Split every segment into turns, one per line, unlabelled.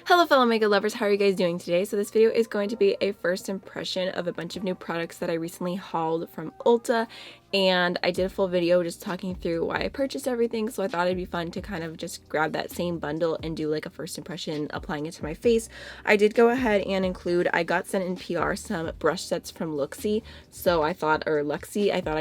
Hello fellow makeup lovers, how are you guys doing today? So this video is going to be a first impression of a bunch of new products that I recently hauled from Ulta, and I did a full video just talking through why I purchased everything, so I thought it'd be fun to kind of just grab that same bundle and do like a first impression applying it to my face. I did go ahead and include, I got sent in PR some brush sets from Luxie, so I thought I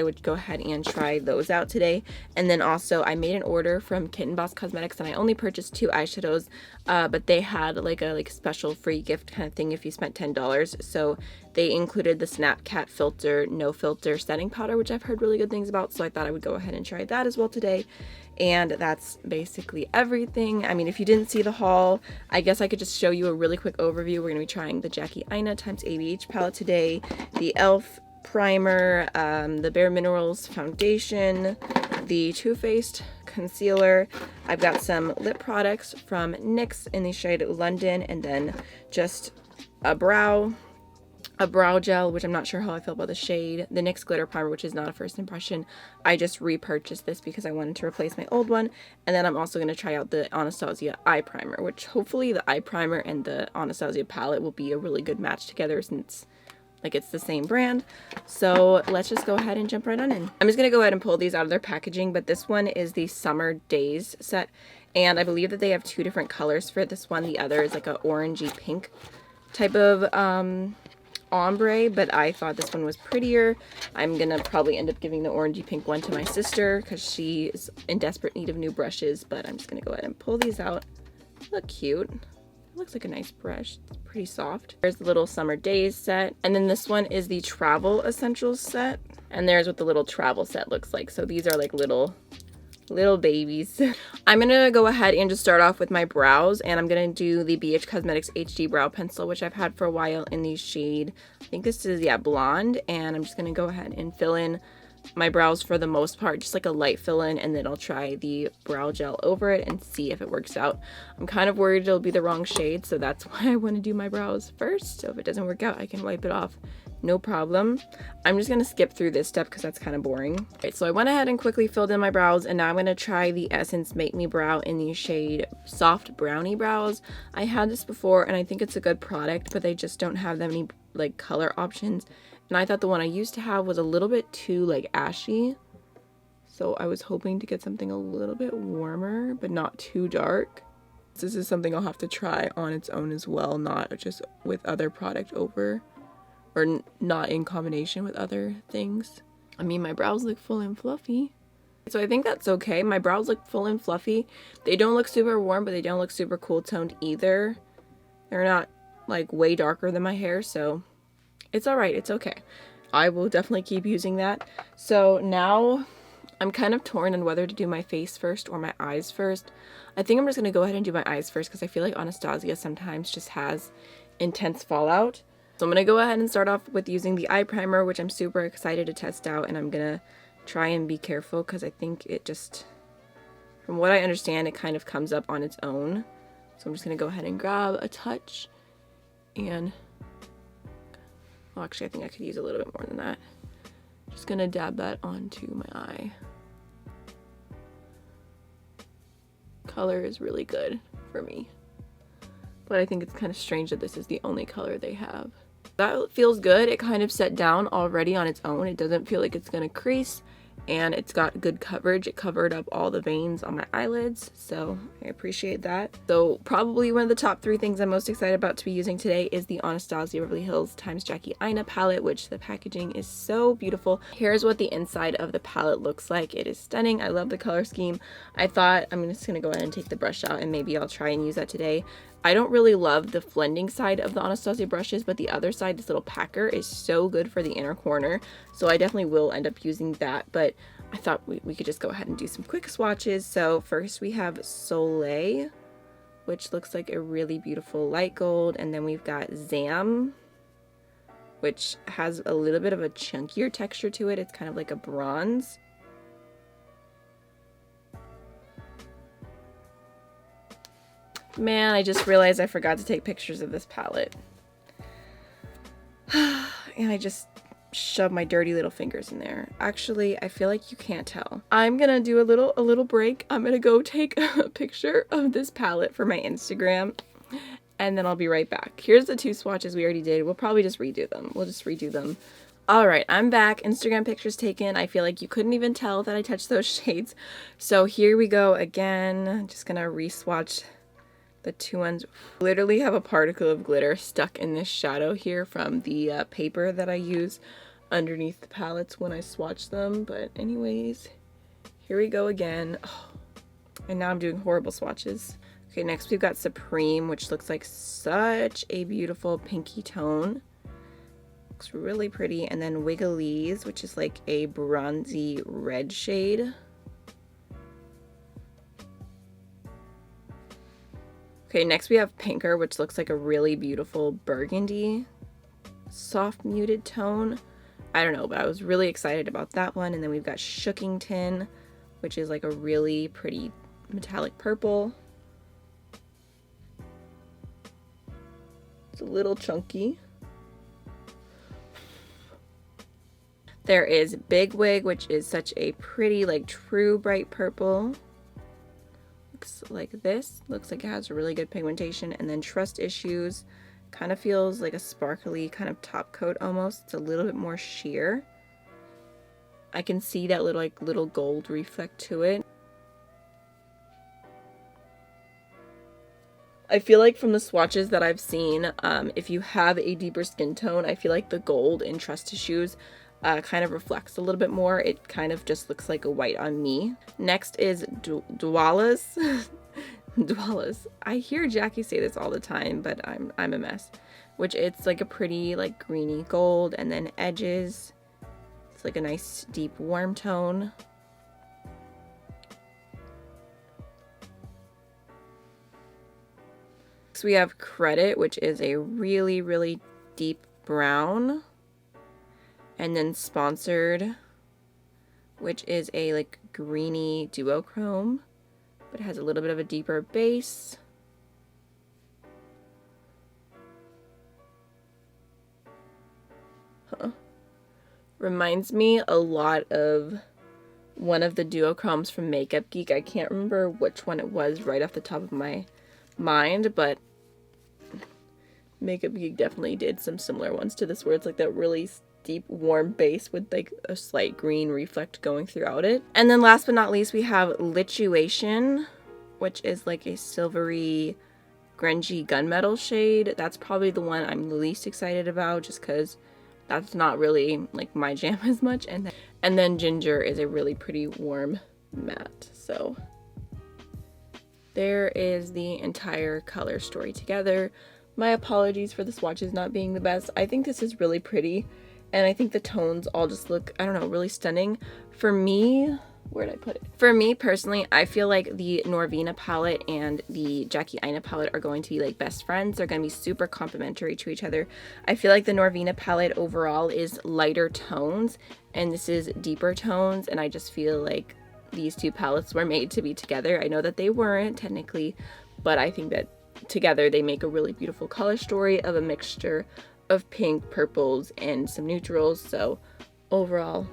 would go ahead and try those out today. And then also I made an order from Kitten Boss Cosmetics and I only purchased 2 eyeshadows, but they had like a special free gift kind of thing if you spent $10. So they included the Snapcat filter no filter setting powder, which I've heard really good things about, so I thought I would go ahead and try that as well today. And that's basically everything. I mean, if you didn't see the haul, I guess I could just show you a really quick overview. We're gonna be trying the Jackie Aina x ABH palette today, the e.l.f. primer, the Bare Minerals foundation, the Too Faced concealer. I've got some lip products from NYX in the shade London, and then just a brow gel, which I'm not sure how I feel about the shade, the NYX glitter primer, which is not a first impression. I just repurchased this because I wanted to replace my old one. And then I'm also going to try out the Anastasia eye primer, which hopefully the eye primer and the Anastasia palette will be a really good match together since like it's the same brand. So let's just go ahead and jump right on in. I'm just gonna go ahead and pull these out of their packaging, but this one is the Summer Days set, and I believe that they have 2 different colors for this one. The other is like a orangey pink type of ombre, but I thought this one was prettier. I'm gonna probably end up giving the orangey pink one to my sister because she is in desperate need of new brushes, but I'm just gonna go ahead and pull these out. They look cute. Looks like a nice brush. It's pretty soft. There's the little Summer Days set, and then this one is the Travel Essentials set, and there's what the little travel set looks like. So these are like little babies. I'm gonna go ahead and just start off with my brows, and I'm gonna do the BH Cosmetics HD brow pencil, which I've had for a while in the shade, I think this is, yeah, blonde, and I'm just gonna go ahead and fill in my brows for the most part, just like a light fill in, and then I'll try the brow gel over it and see if it works out. I'm kind of worried it'll be the wrong shade, so that's why I want to do my brows first. So if it doesn't work out, I can wipe it off, no problem. I'm just gonna skip through this step because that's kind of boring. Okay, so I went ahead and quickly filled in my brows, and now I'm gonna try the Essence Make Me Brow in the shade Soft Brownie Brows. I had this before and I think it's a good product, but they just don't have that many like color options. And I thought the one I used to have was a little bit too like ashy. So I was hoping to get something a little bit warmer, but not too dark. This is something I'll have to try on its own as well, not just with other product over, or not in combination with other things. I mean, my brows look full and fluffy. So I think that's okay. My brows look full and fluffy. They don't look super warm, but they don't look super cool toned either. They're not like way darker than my hair, so it's all right. It's okay. I will definitely keep using that. So now I'm kind of torn on whether to do my face first or my eyes first. I think I'm just going to go ahead and do my eyes first because I feel like Anastasia sometimes just has intense fallout. So I'm going to go ahead and start off with using the eye primer, which I'm super excited to test out, and I'm going to try and be careful because I think it just, from what I understand, it kind of comes up on its own. So I'm just going to go ahead and grab a touch and, well, actually I think I could use a little bit more than that. Just going to dab that onto my eye. Color is really good for me, but I think it's kind of strange that this is the only color they have. That feels good. It kind of set down already on its own. It doesn't feel like it's gonna crease, and it's got good coverage. It covered up all the veins on my eyelids, so I appreciate that. So probably one of the top 3 things I'm most excited about to be using today is the Anastasia Beverly Hills x Jackie Aina palette, which the packaging is so beautiful. Here's what the inside of the palette looks like. It is stunning. I love the color scheme. I thought I'm just gonna go ahead and take the brush out, and maybe I'll try and use that today. I don't really love the blending side of the Anastasia brushes, but the other side, this little packer, is so good for the inner corner. So I definitely will end up using that, but I thought we could just go ahead and do some quick swatches. So first we have Soleil, which looks like a really beautiful light gold. And then we've got Zam, which has a little bit of a chunkier texture to it. It's kind of like a bronze. Man, I just realized I forgot to take pictures of this palette. And I just shoved my dirty little fingers in there. Actually, I feel like you can't tell. I'm gonna do a little break. I'm gonna go take a picture of this palette for my Instagram. and then I'll be right back. Here's the 2 swatches we already did. We'll probably just redo them. We'll just redo them. All right, I'm back. Instagram pictures taken. I feel like you couldn't even tell that I touched those shades. So here we go again. I'm just gonna re-swatch the 2 ones. Literally have a particle of glitter stuck in this shadow here from the paper that I use underneath the palettes when I swatch them. But anyways, here we go again. Oh, and now I'm doing horrible swatches. Okay, next we've got Supreme, which looks like such a beautiful pinky tone. Looks really pretty. And then Wigglies, which is like a bronzy red shade. Okay, next we have Pinker, which looks like a really beautiful burgundy, soft muted tone. I don't know, but I was really excited about that one. And then we've got Shookington, which is like a really pretty metallic purple. It's a little chunky. There is Big Wig, which is such a pretty, like, true bright purple. Looks like this. Looks like it has a really good pigmentation. And then Trust Issues kind of feels like a sparkly kind of top coat almost. It's a little bit more sheer. I can see that little gold reflect to it. I feel like from the swatches that I've seen, if you have a deeper skin tone, I feel like the gold in Trust Issues kind of reflects a little bit more. It kind of just looks like a white on me. Next is Dwala's. Dwala's. I hear Jackie say this all the time, but I'm a mess. Which it's like a pretty like greeny gold, and then Edges. It's like a nice deep warm tone. Next we have Credit, which is a really, really deep brown. And then Sponsored, which is a like greeny duochrome, but it has a little bit of a deeper base. Reminds me a lot of one of the duochromes from Makeup Geek. I can't remember which one it was right off the top of my mind, but Makeup Geek definitely did some similar ones to this, where it's like that really deep warm base with like a slight green reflect going throughout it. And then last but not least, we have Lituation, which is like a silvery grungy gunmetal shade. That's probably the one I'm the least excited about, just because that's not really like my jam as much. And then Ginger is a really pretty warm matte. So there is the entire color story together. My apologies for the swatches not being the best. I think this is really pretty. And I think the tones all just look, I don't know, really stunning. For me, where did I put it? For me personally, I feel like the Norvina palette and the Jackie Aina palette are going to be like best friends. They're going to be super complementary to each other. I feel like the Norvina palette overall is lighter tones, and this is deeper tones. And I just feel like these 2 palettes were made to be together. I know that they weren't technically, but I think that together they make a really beautiful color story of a mixture of pink, purples, and some neutrals. So overall,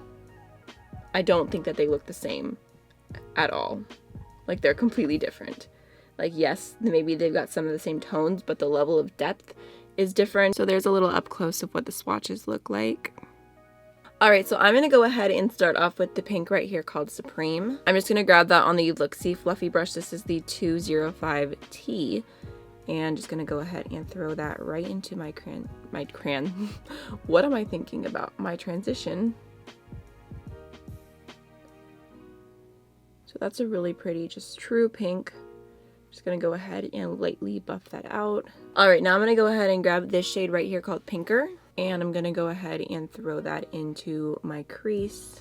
I don't think that they look the same at all. Like, they're completely different. Like, yes, maybe they've got some of the same tones, but the level of depth is different. So there's a little up close of what the swatches look like. Alright, so I'm going to go ahead and start off with the pink right here called Supreme. I'm just going to grab that on the Looksy Fluffy brush. This is the 205T. And just gonna go ahead and throw that right into my what am I thinking about? My transition. So that's a really pretty, just true pink. Just gonna go ahead and lightly buff that out. All right, now I'm gonna go ahead and grab this shade right here called Pinker, and I'm gonna go ahead and throw that into my crease,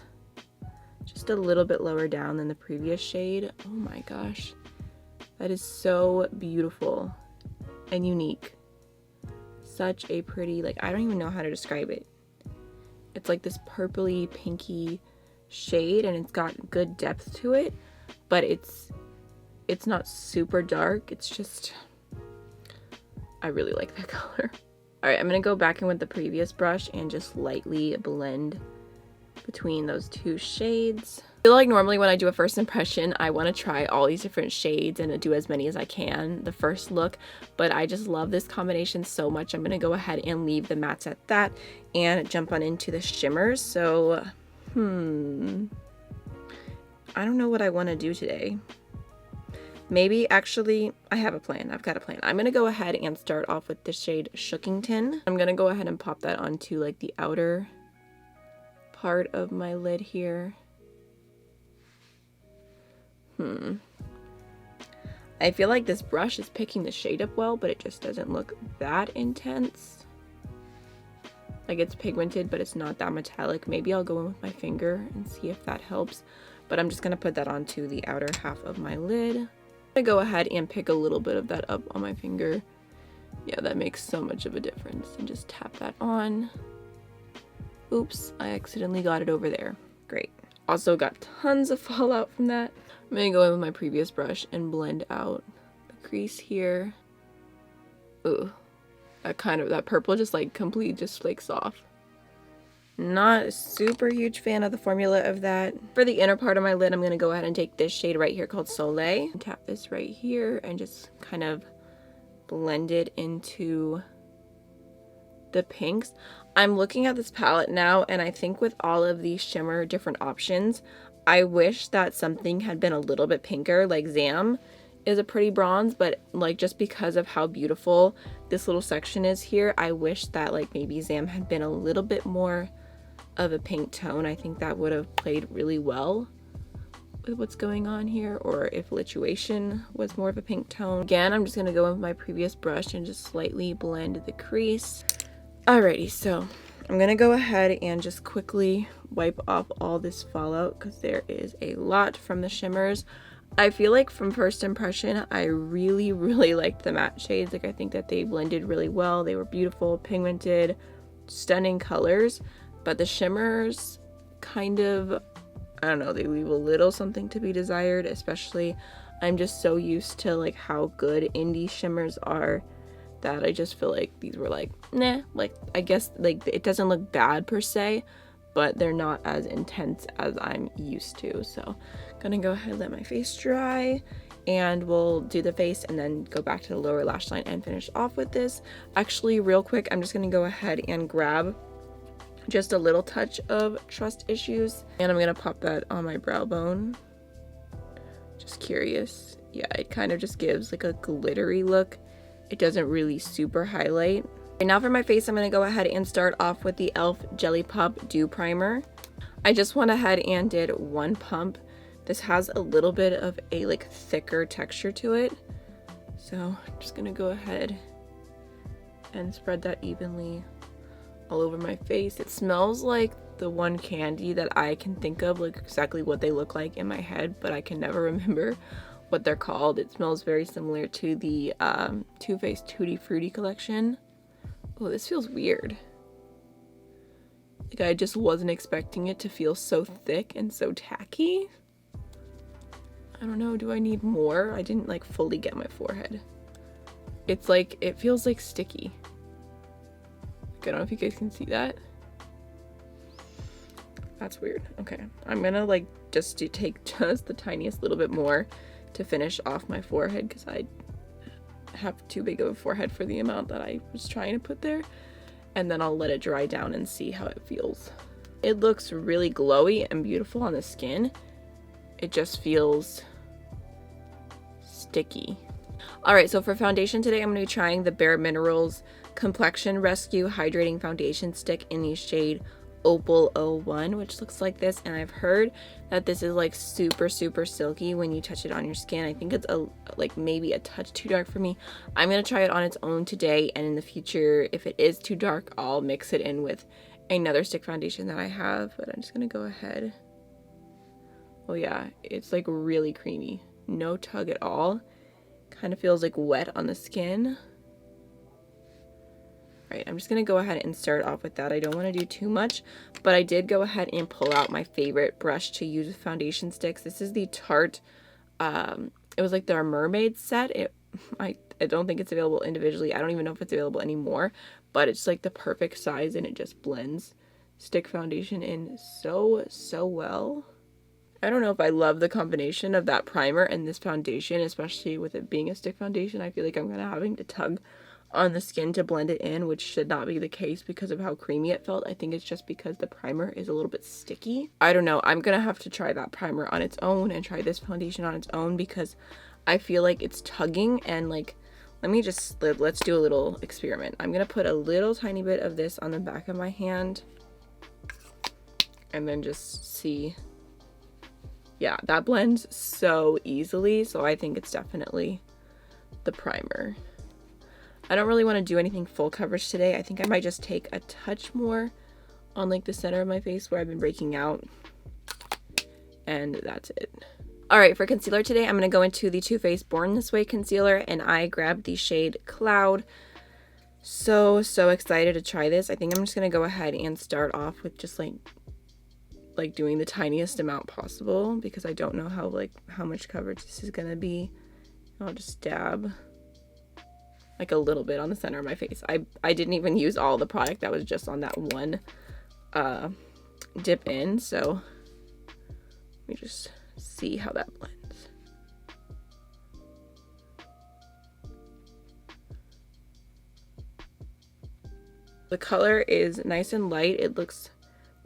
just a little bit lower down than the previous shade. Oh my gosh, that is so beautiful and unique. Such a pretty, like, I don't even know how to describe it. It's like this purpley pinky shade, and it's got good depth to it, but it's not super dark. It's just, I really like that color. All right, I'm gonna go back in with the previous brush and just lightly blend between those 2 shades. I feel like normally when I do a first impression, I want to try all these different shades and do as many as I can the first look, but I just love this combination so much. I'm going to go ahead and leave the mattes at that and jump on into the shimmers. So, I don't know what I want to do today. Maybe, actually, I have a plan. I've got a plan. I'm going to go ahead and start off with the shade Shookington. I'm going to go ahead and pop that onto like the outer part of my lid here. I feel like this brush is picking the shade up well, but it just doesn't look that intense. Like it's pigmented, but it's not that metallic. Maybe I'll go in with my finger and see if that helps. But I'm just going to put that onto the outer half of my lid. I'm going to go ahead and pick a little bit of that up on my finger. Yeah, that makes so much of a difference. And just tap that on. Oops, I accidentally got it over there. Great. Also got tons of fallout from that. I'm going to go in with my previous brush and blend out the crease here. Ooh, that purple just like completely just flakes off. Not a super huge fan of the formula of that. For the inner part of my lid, I'm going to go ahead and take this shade right here called Soleil. Tap this right here and just kind of blend it into the pinks. I'm looking at this palette now, and I think with all of these shimmer different options, I wish that something had been a little bit pinker. Like Zam is a pretty bronze, but like just because of how beautiful this little section is here, I wish that like maybe Zam had been a little bit more of a pink tone. I think that would have played really well with what's going on here, or if Lituation was more of a pink tone. Again, I'm just going to go in with my previous brush and just slightly blend the crease. Alrighty, so I'm going to go ahead and just quickly wipe off all this fallout because there is a lot from the shimmers. I feel like from first impression, I really liked the matte shades. Like I think that they blended really well. They were beautiful, pigmented, stunning colors, but the shimmers kind of, I don't know, they leave a little something to be desired. Especially, I'm just so used to like how good indie shimmers are that I just feel like these were like, nah, like I guess like it doesn't look bad per se, but they're not as intense as I'm used to. So gonna go ahead and let my face dry, and we'll do the face and then go back to the lower lash line and finish off with this. Actually, real quick, I'm just gonna go ahead and grab just a little touch of Trust Issues, and I'm gonna pop that on my brow bone. Just curious. Yeah, it kind of just gives like a glittery look. It doesn't really super highlight. And now for my face, I'm going to go ahead and start off with the e.l.f. Jelly Pop Dew Primer. I just went ahead and did one pump. This has a little bit of a like thicker texture to it. So I'm just going to go ahead and spread that evenly all over my face. It smells like the one candy that I can think of, like exactly what they look like in my head, but I can never remember what they're called. It smells very similar to the Too Faced Tutti Frutti collection. Oh, this feels weird. Like I just wasn't expecting it to feel so thick and so tacky. I don't know, do I need more? I didn't like fully get my forehead. It's like, it feels like sticky. Like, I don't know if you guys can see that. That's weird. Okay, I'm gonna like just take just the tiniest little bit more to finish off my forehead because I have too big of a forehead for the amount that I was trying to put there, and then I'll let it dry down and see how it feels. It looks really glowy and beautiful on the skin. It just feels sticky. Alright, so for foundation today, I'm going to be trying the Bare Minerals Complexion Rescue Hydrating Foundation Stick in the shade Opal 01, which looks like this, and I've heard that this is like super silky when you touch it on your skin. I think it's like maybe a touch too dark for me. I'm gonna try it on its own today, and in the future, if it is too dark, I'll mix it in with another stick foundation that I have. But I'm just gonna go ahead. Oh yeah, it's like really creamy, no tug at all. Kind of feels like wet on the skin. Right, I'm just going to go ahead and start off with that. I don't want to do too much, but I did go ahead and pull out my favorite brush to use with foundation sticks. This is the Tarte, it was like their mermaid set. I don't think it's available individually. I don't even know if it's available anymore, but it's like the perfect size, and it just blends stick foundation in so well. I don't know if I love the combination of that primer and this foundation, especially with it being a stick foundation. I feel like I'm kind of having to tug on the skin to blend it in, which should not be the case because of how creamy it felt. I think it's just because the primer is a little bit sticky. I don't know. I'm gonna have to try that primer on its own and try this foundation on its own because I feel like it's tugging. And like, let's do a little experiment. I'm gonna put a little tiny bit of this on the back of my hand and then just see. Yeah, that blends so easily, so I think it's definitely the primer. I don't really want to do anything full coverage today. I think I might just take a touch more on like the center of my face where I've been breaking out, and that's it. Alright, for concealer today, I'm going to go into the Too Faced Born This Way concealer, and I grabbed the shade Cloud. So excited to try this. I think I'm just going to go ahead and start off with just like doing the tiniest amount possible because I don't know how much coverage this is gonna be. I'll just dab like a little bit on the center of my face. I didn't even use all the product that was just on that one dip in, so let me just see how that blends. The color is nice and light. It looks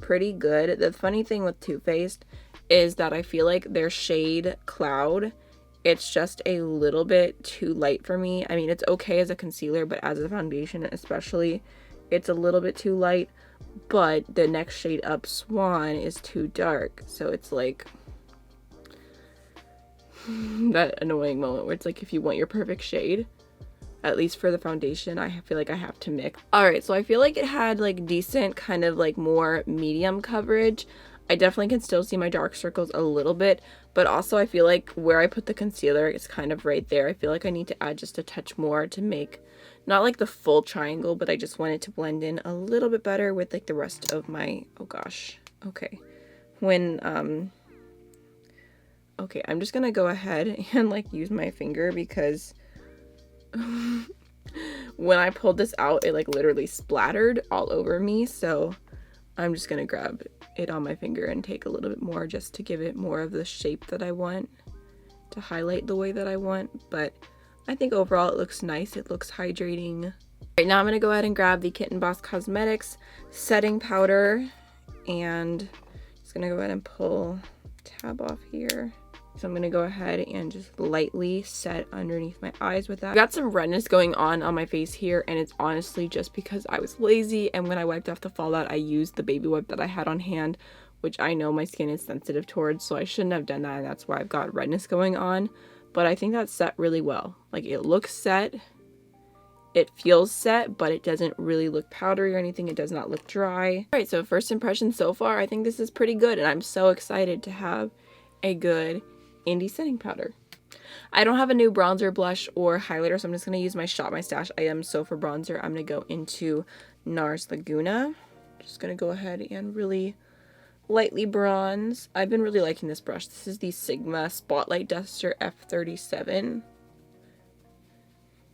pretty good. The funny thing with Too Faced is that I feel like their shade Cloud, it's just a little bit too light for me. I mean, it's okay as a concealer, but as a foundation especially, it's a little bit too light. But the next shade up, Swan, is too dark, so it's like that annoying moment where it's like if you want your perfect shade, at least for the foundation, I feel like I have to mix. Alright, so I feel like it had like decent kind of like more medium coverage. I definitely can still see my dark circles a little bit, but also I feel like where I put the concealer is kind of right there. I feel like I need to add just a touch more to make not like the full triangle, but I just want it to blend in a little bit better with like the rest of my, oh gosh, okay. Okay, I'm just gonna go ahead and like use my finger because when I pulled this out, it like literally splattered all over me, so I'm just gonna grab it on my finger and take a little bit more just to give it more of the shape that I want, to highlight the way that I want. But I think overall it looks nice. It looks hydrating. Right now I'm gonna go ahead and grab the Kit & Boss Cosmetics setting powder, and just gonna go ahead and pull the tab off here. So I'm going to go ahead and just lightly set underneath my eyes with that. I got some redness going on my face here, and it's honestly just because I was lazy, and when I wiped off the fallout, I used the baby wipe that I had on hand, which I know my skin is sensitive towards, so I shouldn't have done that, and that's why I've got redness going on. But I think that's set really well. Like, it looks set, it feels set, but it doesn't really look powdery or anything. It does not look dry. Alright, so first impression so far, I think this is pretty good, and I'm so excited to have a good indie setting powder. I don't have a new bronzer, blush, or highlighter, so I'm just going to use my Shop My Stash item. So for bronzer, I'm going to go into NARS Laguna. Just going to go ahead and really lightly bronze. I've been really liking this brush. This is the Sigma Spotlight Duster F37.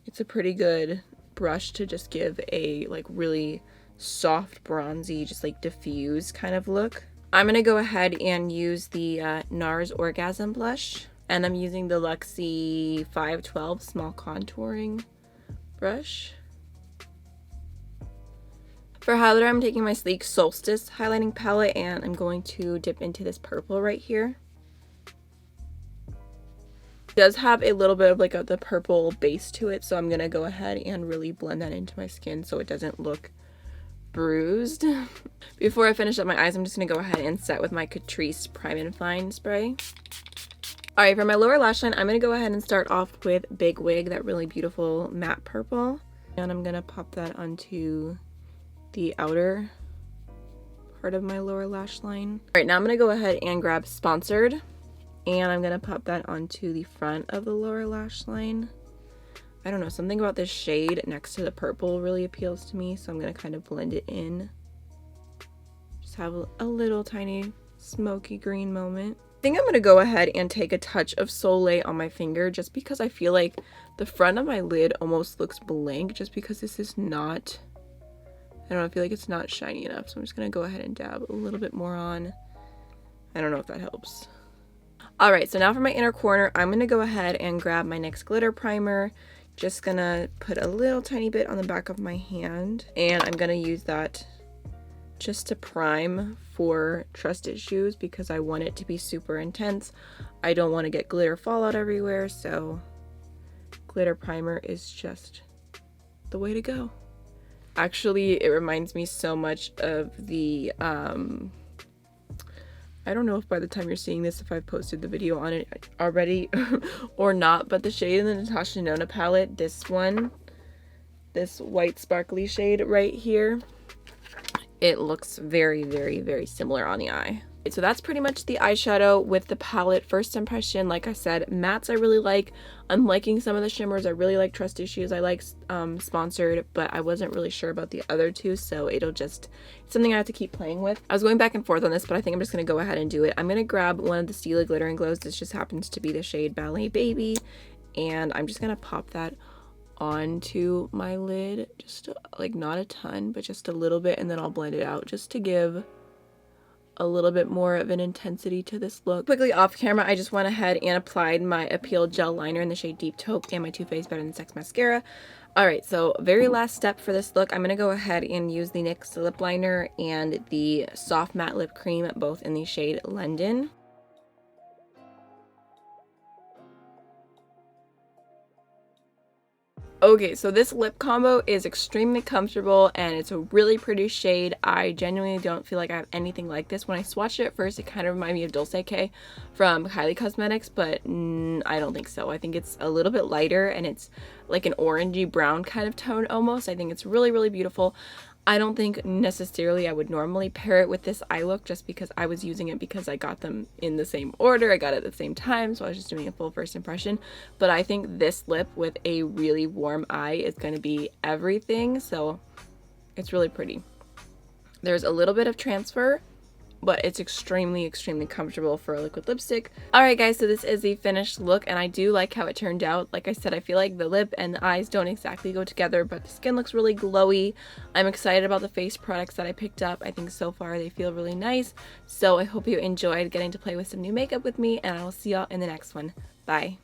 It's a pretty good brush to just give a like really soft bronzy, just like diffuse kind of look. I'm going to go ahead and use the NARS Orgasm Blush, and I'm using the Luxie 512 Small Contouring Brush. For highlighter, I'm taking my Sleek Solstice highlighting palette, and I'm going to dip into this purple right here. It does have a little bit of like the purple base to it, so I'm going to go ahead and really blend that into my skin so it doesn't look bruised. Before I finish up my eyes, I'm just going to go ahead and set with my Catrice Prime and Fine spray. Alright, for my lower lash line, I'm going to go ahead and start off with Big Wig, that really beautiful matte purple. And I'm going to pop that onto the outer part of my lower lash line. Alright, now I'm going to go ahead and grab Sponsored, and I'm going to pop that onto the front of the lower lash line. I don't know, something about this shade next to the purple really appeals to me, so I'm going to kind of blend it in. Just have a little tiny smoky green moment. I think I'm going to go ahead and take a touch of Soleil on my finger just because I feel like the front of my lid almost looks blank just because this is not, I don't know, I feel like it's not shiny enough, so I'm just going to go ahead and dab a little bit more on. I don't know if that helps. Alright, so now for my inner corner, I'm going to go ahead and grab my NYX glitter primer. Just going to put a little tiny bit on the back of my hand, and I'm going to use that just to prime for trust issues because I want it to be super intense. I don't want to get glitter fallout everywhere, so glitter primer is just the way to go. Actually, it reminds me so much of the I don't know if by the time you're seeing this if I've posted the video on it already or not, but the shade in the Natasha Denona palette, this one, this white sparkly shade right here, it looks very, very, very similar on the eye. So that's pretty much the eyeshadow with the palette. First impression, like I said, mattes I really like. I'm liking some of the shimmers. I really like Trust Issues. I like Sponsored, but I wasn't really sure about the other two, so it's something I have to keep playing with. I was going back and forth on this, but I think I'm just going to go ahead and do it. I'm going to grab one of the Stila Glitter and Glows. This just happens to be the shade Ballet Baby, and I'm just going to pop that onto my lid. Just like not a ton, but just a little bit, and then I'll blend it out just to give a little bit more of an intensity to this look. Quickly off camera, I just went ahead and applied my Appeal Gel Liner in the shade Deep Taupe and my Too Faced Better Than Sex Mascara. Alright, so very last step for this look, I'm going to go ahead and use the NYX Lip Liner and the Soft Matte Lip Cream, both in the shade London. Okay, so this lip combo is extremely comfortable and it's a really pretty shade. I genuinely don't feel like I have anything like this. When I swatched it at first, it kind of reminded me of Dulce K from Kylie Cosmetics, but I don't think so. I think it's a little bit lighter and it's like an orangey brown kind of tone almost. I think it's really, really beautiful. I don't think necessarily I would normally pair it with this eye look just because I was using it because I got them in the same order. I got it at the same time, so I was just doing a full first impression. But I think this lip with a really warm eye is going to be everything, so it's really pretty. There's a little bit of transfer, but it's extremely, extremely comfortable for a liquid lipstick. Alright guys, so this is the finished look, and I do like how it turned out. Like I said, I feel like the lip and the eyes don't exactly go together, but the skin looks really glowy. I'm excited about the face products that I picked up. I think so far they feel really nice. So I hope you enjoyed getting to play with some new makeup with me, and I will see y'all in the next one. Bye.